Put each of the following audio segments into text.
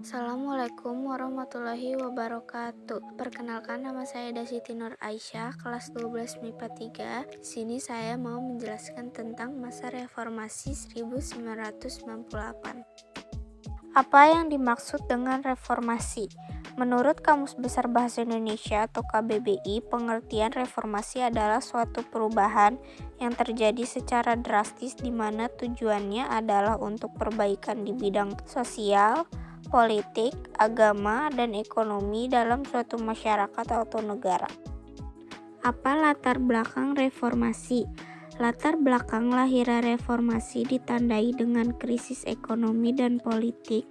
Assalamualaikum warahmatullahi wabarakatuh. Perkenalkan, nama saya Dasiti Nur Aisyah, kelas 12 MIPA 3. Di sini saya mau menjelaskan tentang masa reformasi 1998. Apa yang dimaksud dengan reformasi? Menurut Kamus Besar Bahasa Indonesia atau KBBI, pengertian reformasi adalah suatu perubahan yang terjadi secara drastis di mana tujuannya adalah untuk perbaikan di bidang sosial, politik, agama, dan ekonomi dalam suatu masyarakat atau negara. Apa latar belakang reformasi? Latar belakang lahirnya reformasi ditandai dengan krisis ekonomi dan politik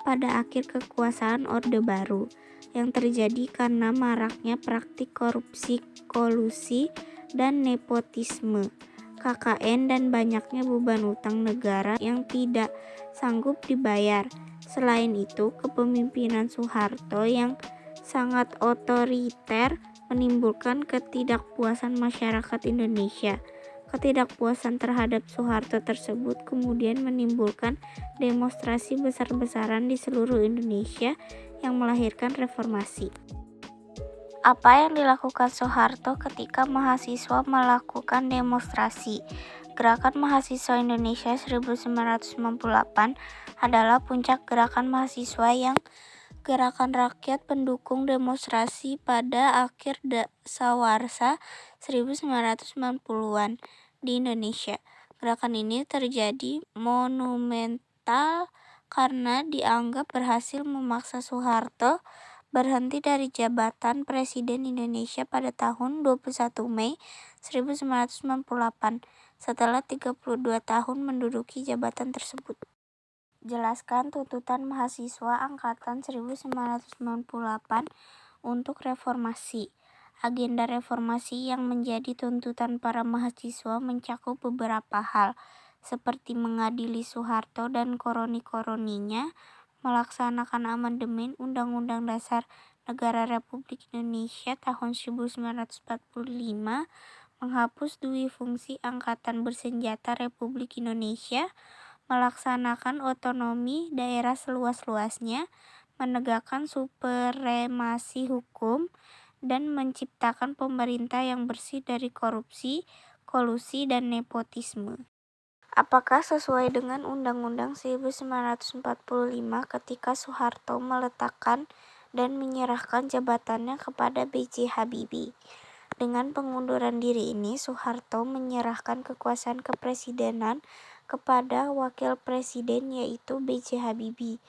pada akhir kekuasaan Orde Baru yang terjadi karena maraknya praktik korupsi, kolusi, dan nepotisme, KKN, dan banyaknya beban utang negara yang tidak sanggup dibayar. Selain itu, kepemimpinan Soeharto yang sangat otoriter menimbulkan ketidakpuasan masyarakat Indonesia. Ketidakpuasan terhadap Soeharto tersebut kemudian menimbulkan demonstrasi besar-besaran di seluruh Indonesia yang melahirkan reformasi. Apa yang dilakukan Soeharto ketika mahasiswa melakukan demonstrasi? Gerakan Mahasiswa Indonesia 1998 adalah puncak gerakan mahasiswa yang gerakan rakyat pendukung demonstrasi pada akhir dasawarsa 1990-an di Indonesia. Gerakan ini terjadi monumental karena dianggap berhasil memaksa Soeharto berhenti dari jabatan Presiden Indonesia pada tahun 21 Mei 1998 setelah 32 tahun menduduki jabatan tersebut. Jelaskan tuntutan mahasiswa angkatan 1998 untuk reformasi. Agenda reformasi yang menjadi tuntutan para mahasiswa mencakup beberapa hal, seperti mengadili Soeharto dan koroni-koroninya, melaksanakan amandemen Undang-Undang Dasar Negara Republik Indonesia tahun 1945, menghapus dui fungsi Angkatan Bersenjata Republik Indonesia, melaksanakan otonomi daerah seluas-luasnya, menegakkan supremasi hukum, dan menciptakan pemerintah yang bersih dari korupsi, kolusi, dan nepotisme. Apakah sesuai dengan Undang-Undang 1945 ketika Soeharto meletakkan dan menyerahkan jabatannya kepada B.J. Habibie? Dengan pengunduran diri ini, Soeharto menyerahkan kekuasaan kepresidenan kepada wakil presiden yaitu B.J. Habibie.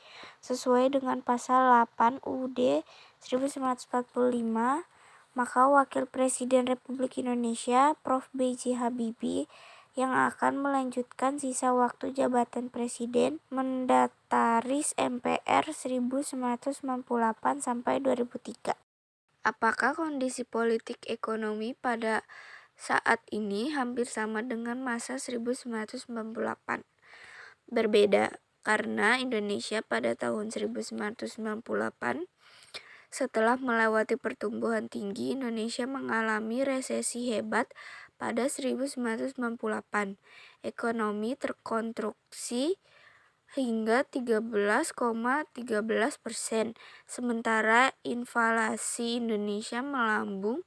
Sesuai dengan pasal 8 UUD 1945, maka wakil presiden Republik Indonesia Prof. B.J. Habibie yang akan melanjutkan sisa waktu jabatan presiden Mendataris MPR 1998 sampai 2003. Apakah kondisi politik ekonomi pada saat ini hampir sama dengan masa 1998? Berbeda, karena Indonesia pada tahun 1998 setelah melewati pertumbuhan tinggi, Indonesia mengalami resesi hebat pada 1998. Ekonomi terkonstruksi hingga 13,13%, sementara inflasi Indonesia melambung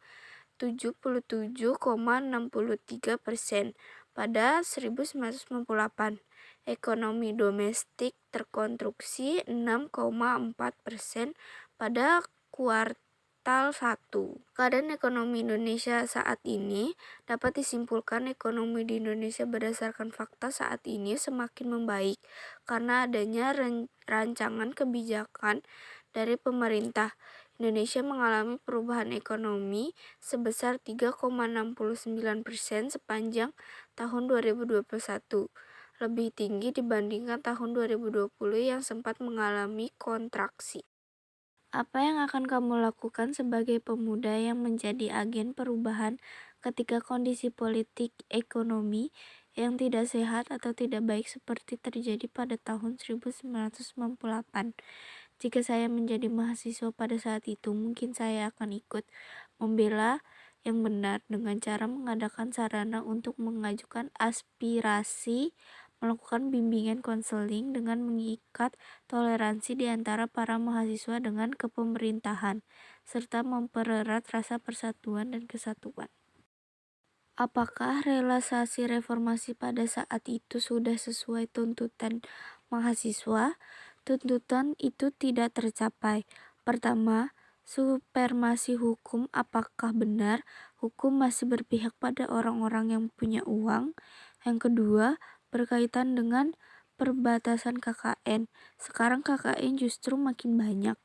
77,63% pada 1998. Ekonomi domestik terkonstruksi 6,4% pada kuartal 1. Keadaan ekonomi Indonesia saat ini dapat disimpulkan ekonomi di Indonesia berdasarkan fakta saat ini semakin membaik karena adanya rancangan kebijakan dari pemerintah. Indonesia mengalami perubahan ekonomi sebesar 3,69% sepanjang tahun 2021, lebih tinggi dibandingkan tahun 2020 yang sempat mengalami kontraksi. Apa yang akan kamu lakukan sebagai pemuda yang menjadi agen perubahan ketika kondisi politik ekonomi yang tidak sehat atau tidak baik seperti terjadi pada tahun 1998? Jika saya menjadi mahasiswa pada saat itu, mungkin saya akan ikut membela yang benar dengan cara mengadakan sarana untuk mengajukan aspirasi melakukan bimbingan konseling dengan mengikat toleransi di antara para mahasiswa dengan kepemerintahan, serta mempererat rasa persatuan dan kesatuan. Apakah realisasi reformasi pada saat itu sudah sesuai tuntutan mahasiswa? Tuntutan itu tidak tercapai. Pertama, supremasi hukum. Apakah benar hukum masih berpihak pada orang-orang yang punya uang? Yang kedua, berkaitan dengan perbatasan KKN. Sekarang KKN justru makin banyak.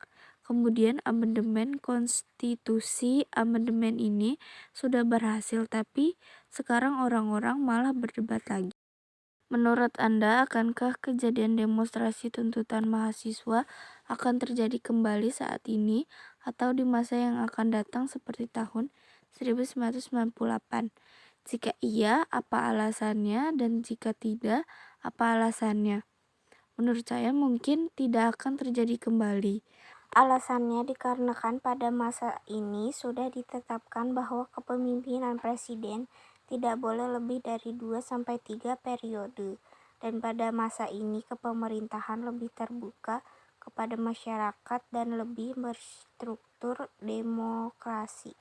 Kemudian amandemen konstitusi, amandemen ini sudah berhasil, tapi sekarang orang-orang malah berdebat lagi. Menurut Anda, akankah kejadian demonstrasi tuntutan mahasiswa akan terjadi kembali saat ini atau di masa yang akan datang seperti tahun 1998? Jika iya, apa alasannya? Dan jika tidak, apa alasannya? Menurut saya mungkin tidak akan terjadi kembali. Alasannya dikarenakan pada masa ini sudah ditetapkan bahwa kepemimpinan presiden tidak boleh lebih dari 2-3 periode, dan pada masa ini kepemerintahan lebih terbuka kepada masyarakat dan lebih berstruktur demokrasi.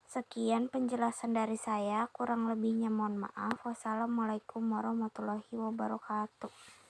Sekian penjelasan dari saya, kurang lebihnya mohon maaf. Wassalamualaikum warahmatullahi wabarakatuh.